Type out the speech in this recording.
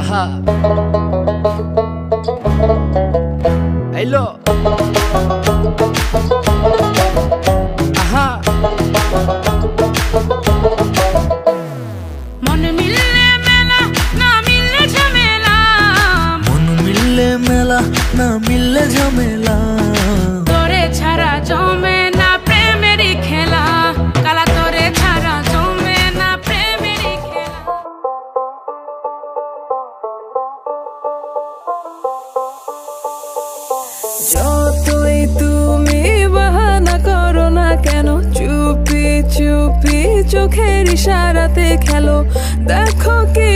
Aha. Hello. Aha. मन मिलले मेला ना मिलले झमेला, मन मिलले मेला ना मिलले झमेला, तोरे छाड़ा जमे ना प्रेमेरी खेला, काला तोरे छाड़ा जमे ना प्रेमेरी खेला। যতই তুমি বাহানা করো না কেন, চুপি চুপি চোখের ইশারাতে খেলো, দেখো কি